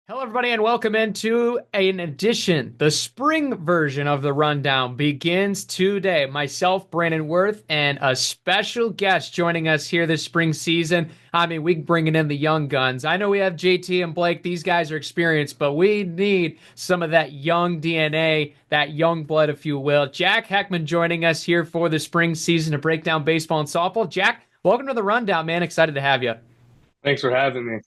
Hello, everybody, and welcome into an edition. The spring version of the rundown begins today. Myself, Brandon Wirth, and a special guest joining us here this spring season. I mean, we bringing in the young guns. I know we have JT and Blake; these guys are experienced, but we need some of that young DNA, that young blood, if you will. Jack Heckman joining us here for the spring season to break down baseball and softball. Jack, welcome to the rundown, man. Excited to have you. Thanks for having me.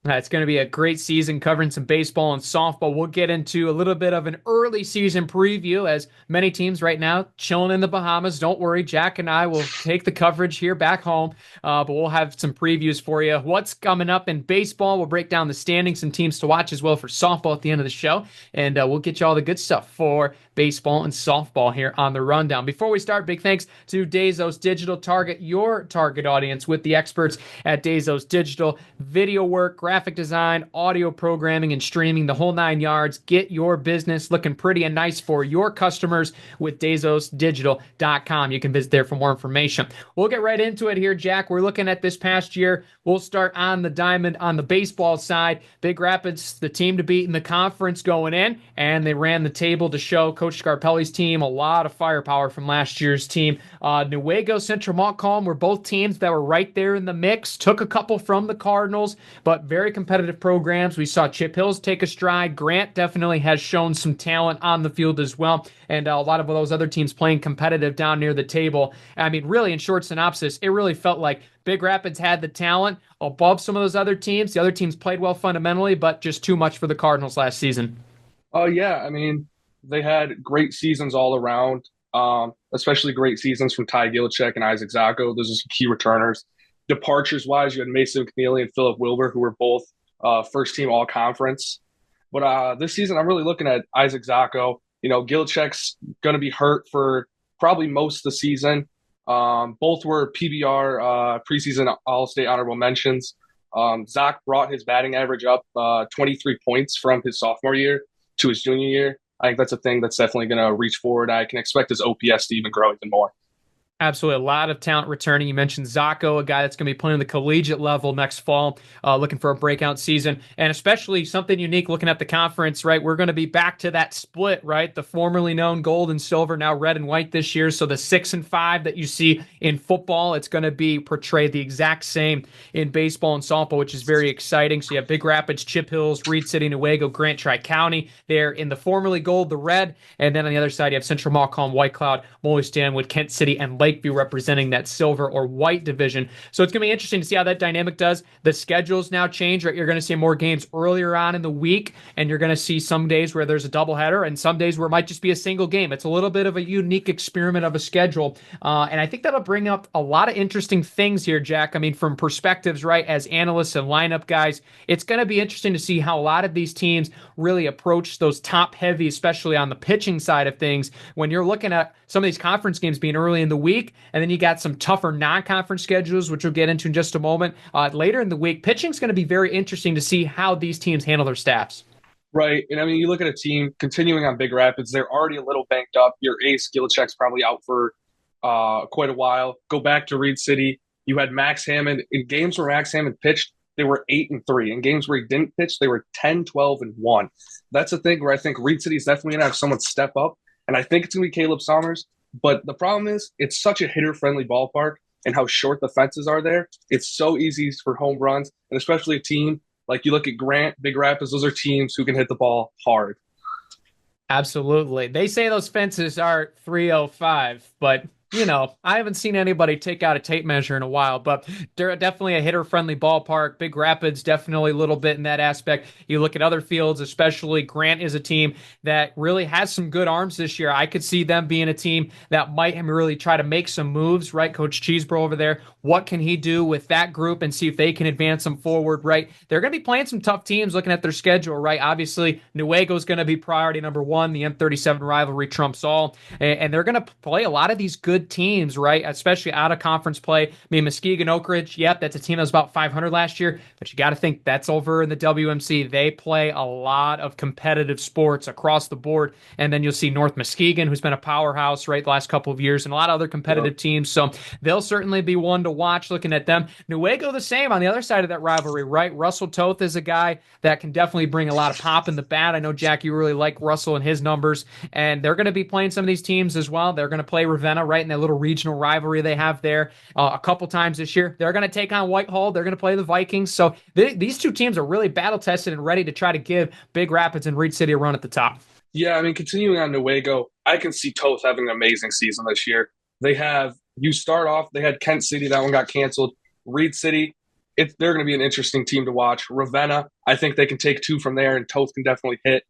It's going to be a great season covering some baseball and softball. We'll get into a little bit of an early season preview as many teams right now chilling in the Bahamas. Don't worry, Jack and I will take the coverage here back home, but we'll have some previews for you. What's coming up in baseball? We'll break down the standings and teams to watch as well for softball at the end of the show, and we'll get you all the good stuff for baseball and softball here on the rundown. Before we start, big thanks to Dazos Digital. Target your target audience with the experts at Dazos Digital. Video work, graphic design, audio programming, and streaming, the whole nine yards. Get your business looking pretty and nice for your customers with DazosDigital.com. You can visit there for more information. We'll get right into it here, Jack. We're looking at this past year. We'll start on the diamond on the baseball side. Big Rapids, the team to beat in the conference going in, and they ran the table to show Coach Scarpelli's team a lot of firepower from last year's team. Newaygo, Central Montcalm were both teams that were right there in the mix. Took a couple from the Cardinals, but very competitive programs. We saw Chip Hills take a stride. Grant definitely has shown some talent on the field as well, and a lot of those other teams playing competitive down near the table. I mean, really, in short synopsis, it really felt like Big Rapids had the talent above some of those other teams. The other teams played well fundamentally, but just too much for the Cardinals last season. Oh yeah, I mean they had great seasons all around, especially great seasons from Ty Gilchek and Isaac Zacco. Those are some key returners. Departures wise, you had Mason McNeely and Philip Wilbur, who were both first team all conference. But this season, I'm really looking at Isaac Zacco. Gilchek's going to be hurt for probably most of the season. Both were PBR preseason All-State honorable mentions. Zach brought his batting average up 23 points from his sophomore year to his junior year. I think that's a thing that's definitely going to reach forward. I can expect his OPS to even grow even more. Absolutely. A lot of talent returning. You mentioned Zacco, a guy that's going to be playing the collegiate level next fall, looking for a breakout season, and especially something unique looking at the conference, right? We're going to be back to that split, right? The formerly known gold and silver, now red and white this year. So the 6 and 5 that you see in football, it's going to be portrayed the exact same in baseball and softball, which is very exciting. So you have Big Rapids, Chip Hills, Reed City, Newaygo, Grant Tri-County there in the formerly gold, the red. And then on the other side, you have Central Montcalm, White Cloud, Moly Stanwood, Kent City, and Lakeview representing that silver or white division. So it's going to be interesting to see how that dynamic does. The schedules now change, right? You're going to see more games earlier on in the week, and you're going to see some days where there's a doubleheader and some days where it might just be a single game. It's a little bit of a unique experiment of a schedule. And I think that'll bring up a lot of interesting things here, Jack. I mean, from perspectives, right, as analysts and lineup guys, it's going to be interesting to see how a lot of these teams really approach those top heavy, especially on the pitching side of things, when you're looking at some of these conference games being early in the week. And then you got some tougher non-conference schedules, which we'll get into in just a moment. Later in the week, pitching is going to be very interesting to see how these teams handle their staffs. Right. And I mean, you look at a team continuing on Big Rapids, they're already a little banked up. Your ace, Gilchek's probably out for quite a while. Go back to Reed City. You had Max Hammond. In games where Max Hammond pitched, they were 8-3. In games where he didn't pitch, they were 10, 12, and 1. That's a thing where I think Reed City is definitely going to have someone step up. And I think it's going to be Caleb Sommers. But the problem is it's such a hitter-friendly ballpark and how short the fences are there. It's so easy for home runs, and especially a team like you look at Grant, Big Rapids, those are teams who can hit the ball hard. Absolutely. They say those fences are 305, but I haven't seen anybody take out a tape measure in a while, but they're definitely a hitter-friendly ballpark. Big Rapids definitely a little bit in that aspect. You look at other fields, especially Grant is a team that really has some good arms this year. I could see them being a team that might really try to make some moves, right? Coach Cheesebro over there, what can he do with that group and see if they can advance them forward, right? They're going to be playing some tough teams looking at their schedule, right? Obviously, Newaygo is going to be priority number one. The M37 rivalry trumps all, and they're going to play a lot of these good good teams, right? Especially out of conference play. I mean, Muskegon Oak Ridge, yep, that's a team that was about 500 last year, but you got to think that's over in the WMC. They play a lot of competitive sports across the board. And then you'll see North Muskegon, who's been a powerhouse, right, the last couple of years, and a lot of other Yep. competitive teams. So they'll certainly be one to watch looking at them. Newaygo, the same on the other side of that rivalry, right? Russell Toth is a guy that can definitely bring a lot of pop in the bat. I know, Jack, you really like Russell and his numbers, and they're going to be playing some of these teams as well. They're going to play Ravenna, right, in that little regional rivalry they have there a couple times this year. They're going to take on Whitehall. They're going to play the Vikings. So these two teams are really battle tested and ready to try to give Big Rapids and Reed City a run at the top. Yeah, I mean, continuing on Newaygo, I can see Toth having an amazing season this year. You start off, they had Kent City, that one got canceled. Reed City, they're going to be an interesting team to watch. Ravenna, I think they can take two from there, and Toth can definitely hit.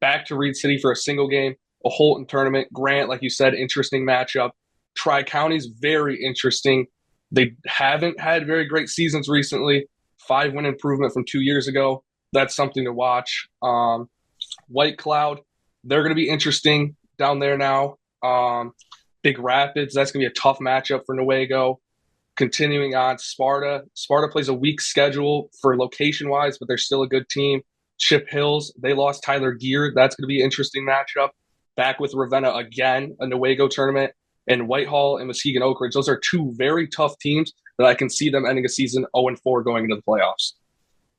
Back to Reed City for a single game, a Holton tournament. Grant, like you said, interesting matchup. Tri-County's very interesting. They haven't had very great seasons recently. 5-win improvement from 2 years ago. That's something to watch. White Cloud, they're going to be interesting down there now. Big Rapids, that's going to be a tough matchup for Newaygo. Continuing on, Sparta. Sparta plays a weak schedule for location-wise, but they're still a good team. Chip Hills, they lost Tyler Gear. That's going to be an interesting matchup. Back with Ravenna again, a Newaygo tournament. And Whitehall and Muskegon Oak Ridge, those are two very tough teams that I can see them ending a season 0-4 going into the playoffs.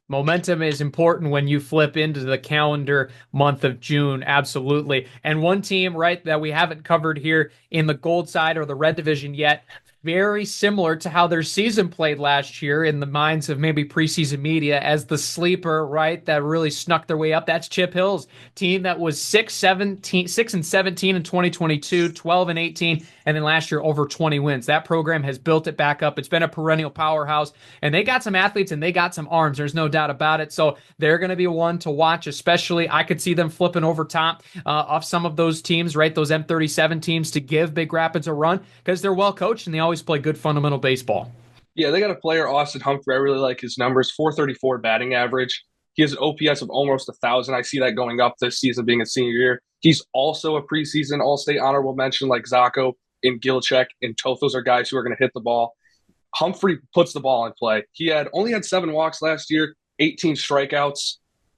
Momentum is important when you flip into the calendar month of June. Absolutely. And one team, right, that we haven't covered here in the gold side or the red division yet, very similar to how their season played last year in the minds of maybe preseason media as the sleeper, right, that really snuck their way up. That's Chip Hills, team that was 6-17 in 2022, 12-18, and then last year over 20 wins. That program has built it back up. It's been a perennial powerhouse, and they got some athletes and they got some arms. There's no doubt about it. So they're going to be one to watch, especially. I could see them flipping over top off some of those teams, right, those M37 teams, to give Big Rapids a run because they're well coached and they always play good fundamental baseball. Yeah, they got a player, Austin Humphrey. I really like his numbers. 434 batting average. He has an OPS of almost 1,000. I see that going up this season, being a senior year. He's also a preseason All-State honorable mention, like Zacco and Gilchek and Toth. Those are guys who are going to hit the ball. Humphrey puts the ball in play. He only had 7 walks last year, 18 strikeouts,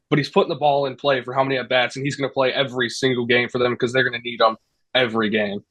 but he's putting the ball in play for how many at-bats, and he's going to play every single game for them because they're going to need him every game.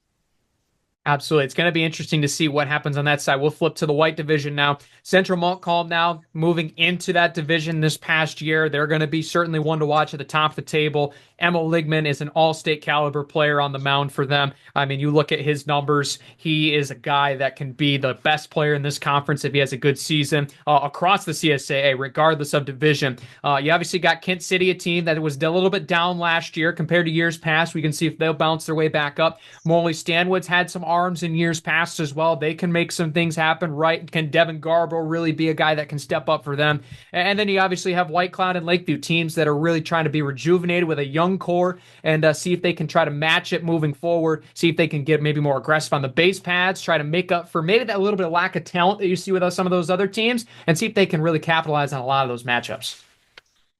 Absolutely. It's going to be interesting to see what happens on that side. We'll flip to the white division now. Central Montcalm now moving into that division this past year. They're going to be certainly one to watch at the top of the table. Emil Ligman is an all-state caliber player on the mound for them. I mean, you look at his numbers. He is a guy that can be the best player in this conference if he has a good season across the CSAA, regardless of division. You obviously got Kent City, a team that was a little bit down last year compared to years past. We can see if they'll bounce their way back up. Morley Stanwood's had some arms in years past as well. They can make some things happen, right? Can Devin Garbo really be a guy that can step up for them? And then you obviously have White Cloud and Lakeview, teams that are really trying to be rejuvenated with a young core and see if they can try to match it moving forward, see if they can get maybe more aggressive on the base pads, try to make up for maybe that little bit of lack of talent that you see with some of those other teams, and see if they can really capitalize on a lot of those matchups.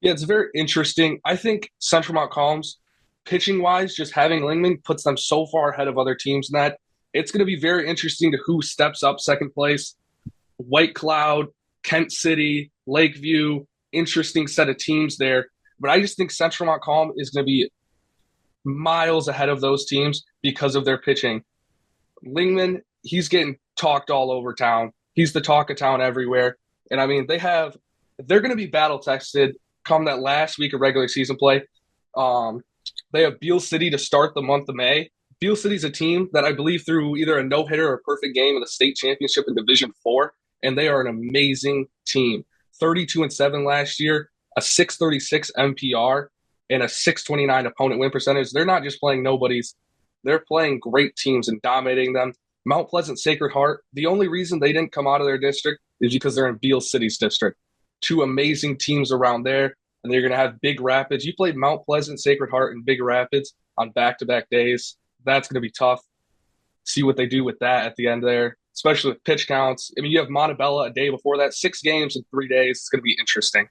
Yeah, it's very interesting. I think Central Montcalm's pitching-wise, just having Lingman puts them so far ahead of other teams in that it's going to be very interesting to who steps up second place. White Cloud, Kent City, Lakeview, interesting set of teams there. But I just think Central Montcalm is going to be miles ahead of those teams because of their pitching. Lingman, he's getting talked all over town. He's the talk of town everywhere. And I mean, they're going to be battle tested come that last week of regular season play. They have Beale City to start the month of May. Beale City's a team that I believe threw either a no-hitter or a perfect game in the state championship in Division 4, and they are an amazing team. 32-7 last year, a 636 MPR, and a 629 opponent win percentage. They're not just playing nobodies. They're playing great teams and dominating them. Mount Pleasant Sacred Heart, the only reason they didn't come out of their district is because they're in Beale City's district. Two amazing teams around there, and they're going to have Big Rapids. You played Mount Pleasant, Sacred Heart, and Big Rapids on back-to-back days. That's going to be tough. See what they do with that at the end there, especially with pitch counts. I mean, you have Montebello a day before that, 6 games in 3 days. It's going to be interesting.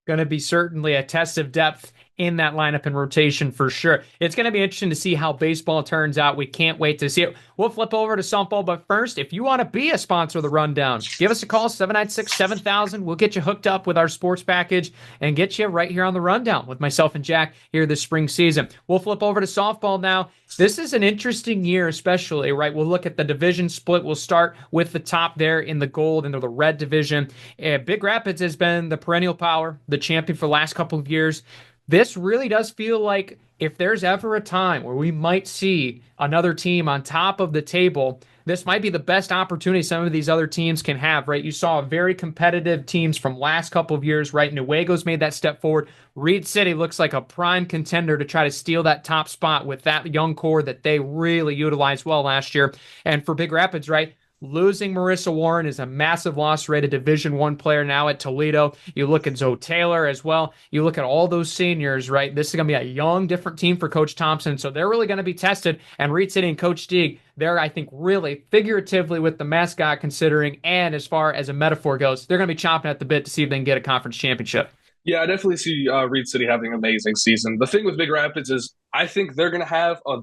Going to be certainly a test of depth in that lineup and rotation for sure. It's going to be interesting to see how baseball turns out. We can't wait to see it. We'll flip over to softball, but first, if you want to be a sponsor of the Rundown, give us a call, 796-7000. We'll get you hooked up with our sports package and get you right here on the Rundown with myself and Jack here this spring season. We'll flip over to softball now. This is an interesting year, especially, right? We'll look at the division split. We'll start with the top there in the gold into the red division. Big Rapids has been the perennial power, the champion for the last couple of years. This really does feel like if there's ever a time where we might see another team on top of the table, this might be the best opportunity some of these other teams can have, right? You saw very competitive teams from last couple of years, right? Nuego's made that step forward. Reed City looks like a prime contender to try to steal that top spot with that young core that they really utilized well last year. And for Big Rapids, right? Losing Marissa Warren is a massive loss, right? A Division I player now at Toledo. You look at Zoe Taylor as well. You look at all those seniors, right? This is going to be a young, different team for Coach Thompson. So they're really going to be tested. And Reed City and Coach Deeg, they're, I think, really figuratively with the mascot considering, and as far as a metaphor goes, they're going to be chomping at the bit to see if they can get a conference championship. Yeah, I definitely see Reed City having an amazing season. The thing with Big Rapids is I think they're going to have a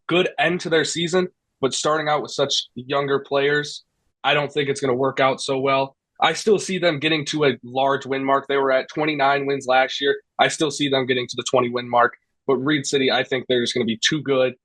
good end to their season, but starting out with such younger players, I don't think it's going to work out so well. I still see them getting to a large win mark. They were at 29 wins last year. I still see them getting to the 20 win mark. But Reed City, I think they're just going to be too good,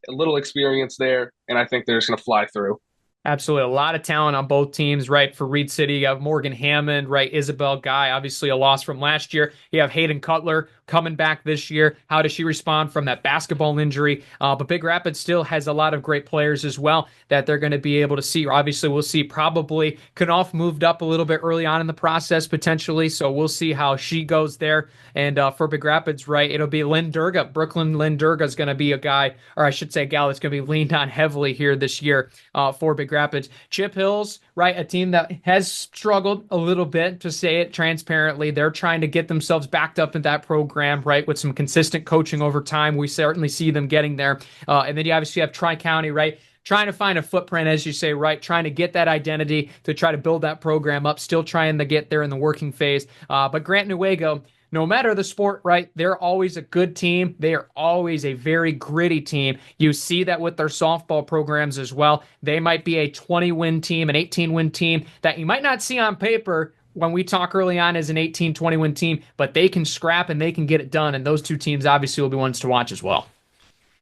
a little experience there, and I think they're just going to fly through. Absolutely. A lot of talent on both teams, right? For Reed City, you have Morgan Hammond, right? Isabel Guy, obviously a loss from last year. You have Hayden Cutler coming back this year. How does she respond from that basketball injury? But Big Rapids still has a lot of great players as well that they're going to be able to see. Obviously, we'll see probably Knopf moved up a little bit early on in the process potentially. So we'll see how she goes there. And for Big Rapids, right, it'll be Lynn Durga. Brooklyn Lynn Durga is going to be a guy, or I should say a gal that's going to be leaned on heavily here this year for Big Rapids. Chip Hills, right, a team that has struggled a little bit, to say it transparently. They're trying to get themselves backed up in that program, right, with some consistent coaching over time. We certainly see them getting there. And then you obviously have Tri-County, right, trying to find a footprint, as you say, right, trying to get that identity to try to build that program up, still trying to get there in the working phase. But Grant Nuevo, no matter the sport, right, they're always a good team. They are always a very gritty team. You see that with their softball programs as well. They might be a 20-win team, an 18-win team that you might not see on paper when we talk early on as an 18, 20-win team, but they can scrap and they can get it done. And those two teams obviously will be ones to watch as well.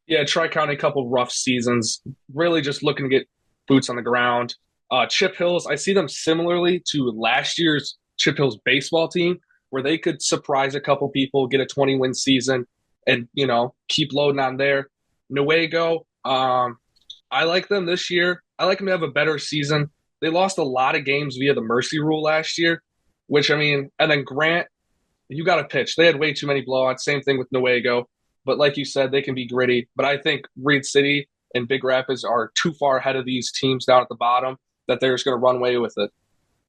Yeah, Tri-County, a couple rough seasons, really just looking to get boots on the ground. Chip Hills, I see them similarly to last year's Chip Hills baseball team, where they could surprise a couple people, get a 20-win season, and, keep loading on there. Nuevo, I like them this year. I like them to have a better season. They lost a lot of games via the mercy rule last year, and then Grant, you got to pitch. They had way too many blowouts. Same thing with Nuevo. But like you said, they can be gritty. But I think Reed City and Big Rapids are too far ahead of these teams down at the bottom that they're just going to run away with it.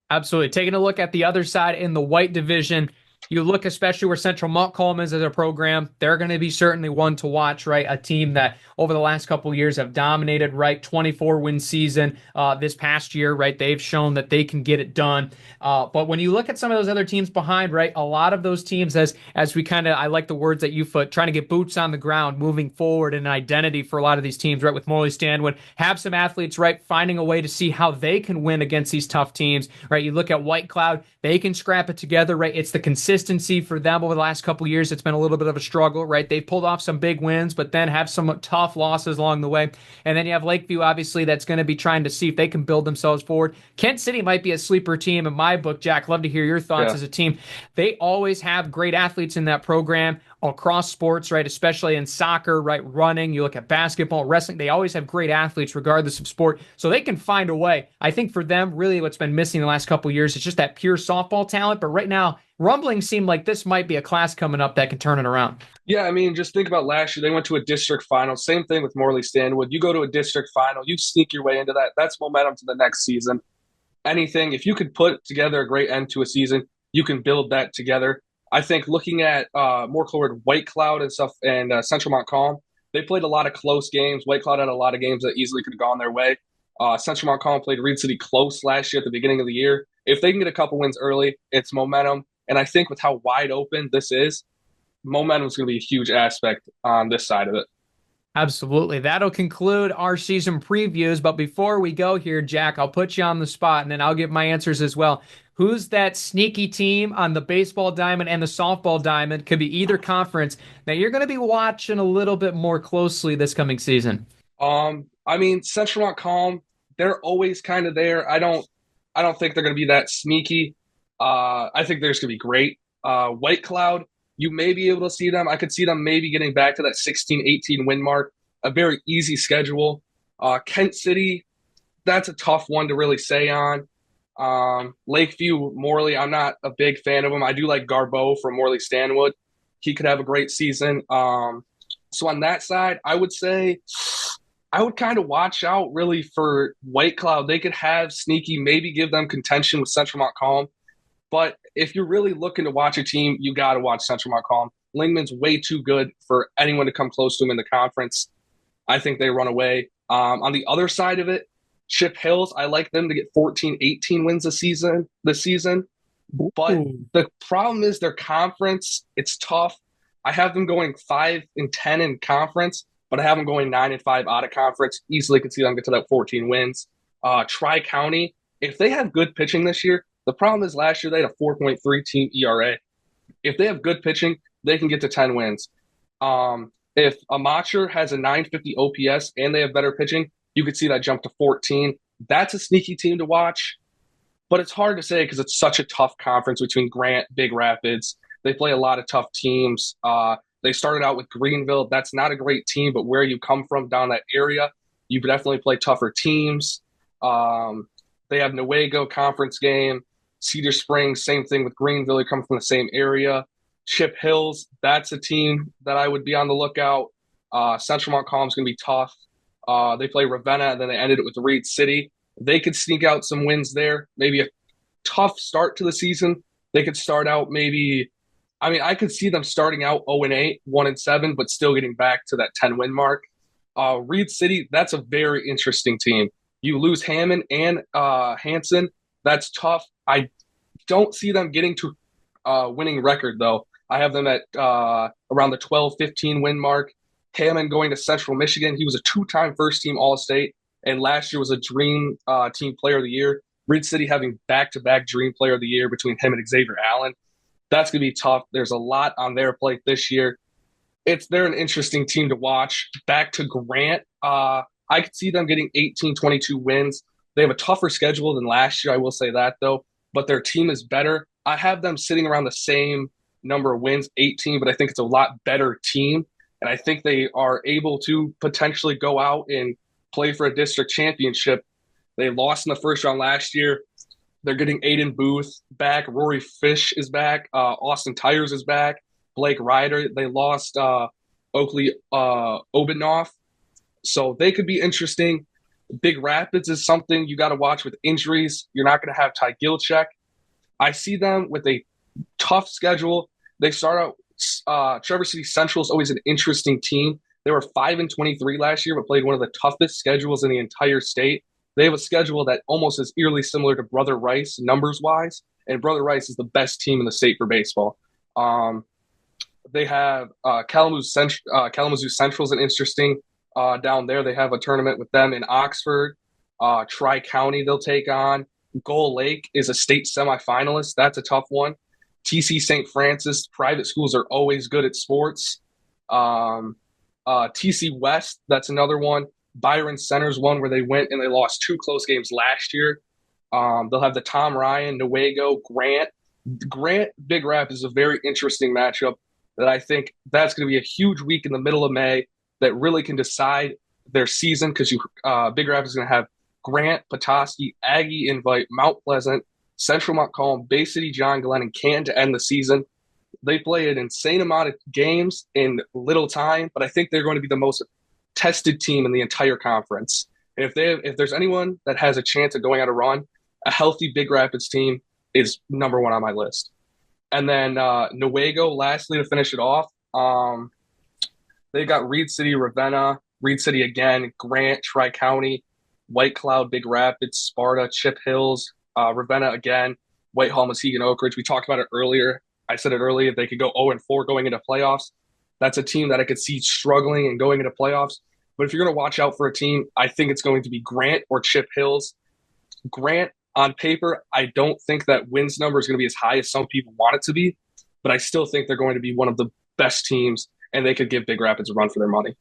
Absolutely. Taking a look at the other side in the white division, you look especially where Central Montcalm is as a program. They're going to be certainly one to watch, right? A team that over the last couple of years have dominated, right? 24-win season this past year, right? They've shown that they can get it done. But when you look at some of those other teams behind, right? A lot of those teams, as we kind of, I like the words that you put, trying to get boots on the ground, moving forward, and an identity for a lot of these teams, right? With Morley Stanwood, have some athletes, right? Finding a way to see how they can win against these tough teams, right? You look at White Cloud, they can scrap it together, right? It's the consistency for them over the last couple of years. It's been a little bit of a struggle, right? They've pulled off some big wins, but then have some tough losses along the way. And then you have Lakeview, obviously, that's going to be trying to see if they can build themselves forward. Kent City might be a sleeper team in my book, Jack. Love to hear your thoughts as a team. They always have great athletes in that program across sports, right? Especially in soccer, right? Running, you look at basketball, wrestling, they always have great athletes regardless of sport. So they can find a way. I think for them, really what's been missing the last couple of years is just that pure softball talent. But right now, rumblings seem like this might be a class coming up that can turn it around. Yeah, I mean, just think about last year. They went to a district final. Same thing with Morley Stanwood. You go to a district final, you sneak your way into that. That's momentum to the next season. Anything, if you could put together a great end to a season, you can build that together. I think looking at more toward White Cloud and stuff and Central Montcalm, they played a lot of close games. White Cloud had a lot of games that easily could have gone their way. Central Montcalm played Reed City close last year at the beginning of the year. If they can get a couple wins early, it's momentum. And I think with how wide open this is, momentum is going to be a huge aspect on this side of it. Absolutely. That'll conclude our season previews. But before we go here, Jack, I'll put you on the spot and then I'll give my answers as well. Who's that sneaky team on the baseball diamond and the softball diamond? Could be either conference that you're going to be watching a little bit more closely this coming season. I mean, Central Montcalm, they're always kind of there. I don't think they're going to be that sneaky. I think they're just going to be great. White Cloud, you may be able to see them. I could see them maybe getting back to that 16, 18 win mark. A very easy schedule. Kent City, that's a tough one to really say on. Lakeview, Morley, I'm not a big fan of him. I do like Garbeau from Morley Stanwood. He could have a great season. So on that side, I would say I would kind of watch out really for White Cloud. They could have sneaky, maybe give them contention with Central Montcalm. But if you're really looking to watch a team, you got to watch Central Montcalm. Lingman's way too good for anyone to come close to him in the conference. I think they run away. On the other side of it, Chip Hills, I like them to get 14, 18 wins this season. But Ooh. the problem is their conference, it's tough. I have them going 5-10 in conference, but I have them going 9-5 out of conference. Easily could see them get to that 14 wins. Tri-County, if they have good pitching this year, the problem is last year they had a 4.3 team ERA. If they have good pitching, they can get to 10 wins. If Amacher has a 950 OPS and they have better pitching, you could see that jump to 14. That's a sneaky team to watch, but it's hard to say because it's such a tough conference between Grant, Big Rapids. They play a lot of tough teams. They started out with Greenville. That's not a great team, but where you come from down that area, you definitely play tougher teams. They have Newaygo conference game. Cedar Springs, same thing with Greenville. They come from the same area. Chip Hills, that's a team that I would be on the lookout. Central Montcalm is going to be tough. They play Ravenna, and then they ended it with Reed City. They could sneak out some wins there. Maybe a tough start to the season. They could start out I could see them starting out 0-8, 1-7, but still getting back to that 10-win mark. Reed City, that's a very interesting team. You lose Hammond and Hanson. That's tough. I don't see them getting to winning record, though. I have them at around the 12, 15 win mark. Hammond going to Central Michigan. He was a two-time first-team All-State, and last year was a Dream Team Player of the Year. Reed City having back-to-back Dream Player of the Year between him and Xavier Allen. That's going to be tough. There's a lot on their plate this year. They're an interesting team to watch. Back to Grant. I could see them getting 18, 22 wins. They have a tougher schedule than last year, I will say that, though. But their team is better. I have them sitting around the same number of wins, 18, but I think it's a lot better team. And I think they are able to potentially go out and play for a district championship. They lost in the first round last year. They're getting Aiden Booth back. Rory Fish is back. Austin Tyers is back. Blake Ryder. They lost Oakley Obanoff. So they could be interesting. Big Rapids is something you got to watch with injuries. You're not going to have Ty Gilchek. I see them with a tough schedule. They start out Traverse City Central is always an interesting team. They were 5-23 last year, but played one of the toughest schedules in the entire state. They have a schedule that almost is eerily similar to Brother Rice numbers-wise, and Brother Rice is the best team in the state for baseball. They have Kalamazoo Central is an interesting down there. They have a tournament with them in Oxford. Tri-County they'll take on. Gull Lake is a state semifinalist. That's a tough one. TC St. Francis, private schools are always good at sports. TC West, that's another one. Byron Center's one where they went and they lost 2 close games last year. They'll have the Tom Ryan, Newaygo, Grant. Grant, Big Rapids is a very interesting matchup that I think that's going to be a huge week in the middle of May that really can decide their season because Big Rapids is going to have Grant, Petoskey, Aggie invite, Mount Pleasant, Central Montcalm, Bay City, John Glenn, and Canton to end the season. They play an insane amount of games in little time, but I think they're going to be the most tested team in the entire conference. And if there's anyone that has a chance of going on a run, a healthy Big Rapids team is number one on my list. And then Newaygo, lastly, to finish it off, they got Reed City, Ravenna, Reed City again, Grant, Tri-County, White Cloud, Big Rapids, Sparta, Chip Hills, Ravenna again, Whitehall, Muskegon, Oak Ridge. We talked about it earlier. I said it earlier, they could go 0-4 going into playoffs. That's a team that I could see struggling and going into playoffs. But if you're going to watch out for a team, I think it's going to be Grant or Chip Hills. Grant, on paper, I don't think that wins number is going to be as high as some people want it to be, but I still think they're going to be one of the best teams, and they could give Big Rapids a run for their money.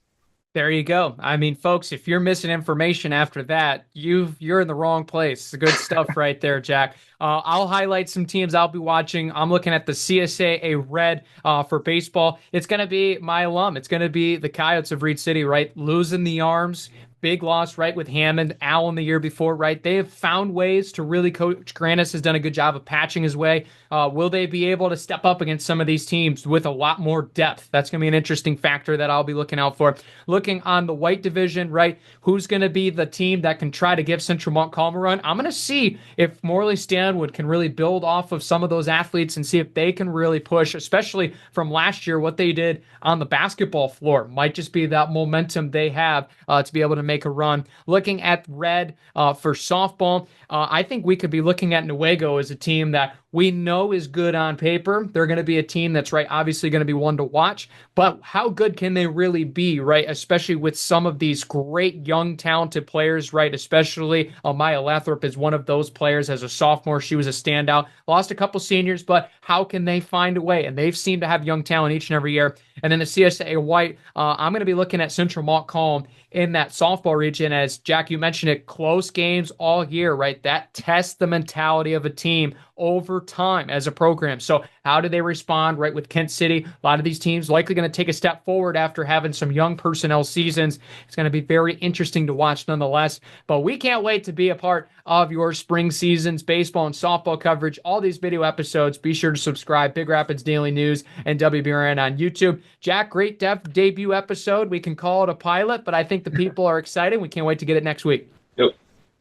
There you go. I mean, folks, if you're missing information after that, you're in the wrong place. It's good stuff right there, Jack. I'll highlight some teams I'll be watching. I'm looking at the CSAA Red for baseball. It's going to be my alum. It's going to be the Coyotes of Reed City, right? Losing the arms. Big loss, right, with Hammond, Allen the year before, right? They have found ways to really, Coach Granis has done a good job of patching his way. Will they be able to step up against some of these teams with a lot more depth? That's going to be an interesting factor that I'll be looking out for. Looking on the white division, right? Who's going to be the team that can try to give Central Montcalm a run? I'm going to see if Morley Stanwood can really build off of some of those athletes and see if they can really push, especially from last year, what they did on the basketball floor. Might just be that momentum they have to be able to make a run. Looking at red for softball, I think we could be looking at Newaygo as a team that we know is good on paper. They're going to be a team that's right, obviously going to be one to watch, but how good can they really be, right? Especially with some of these great young talented players, right? Especially Maya Lathrop is one of those players. As a sophomore, she was a standout. Lost a couple seniors, but how can they find a way? And they've seemed to have young talent each and every year. And then the CSAA White, I'm going to be looking at Central Montcalm in that softball region. As Jack, you mentioned it, close games all year, right? That tests the mentality of a team over time as a program. So how do they respond, right, with Kent City? A lot of these teams likely going to take a step forward after having some young personnel seasons. It's going to be very interesting to watch nonetheless. But we can't wait to be a part of your spring seasons, baseball and softball coverage, all these video episodes. Be sure to subscribe, Big Rapids Daily News and WBRN on YouTube. Jack, great debut episode. We can call it a pilot, but I think the people are excited. We can't wait to get it next week. Yep.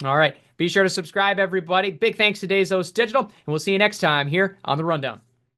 All right. Be sure to subscribe, everybody. Big thanks to Days Host Digital, and we'll see you next time here on The Rundown.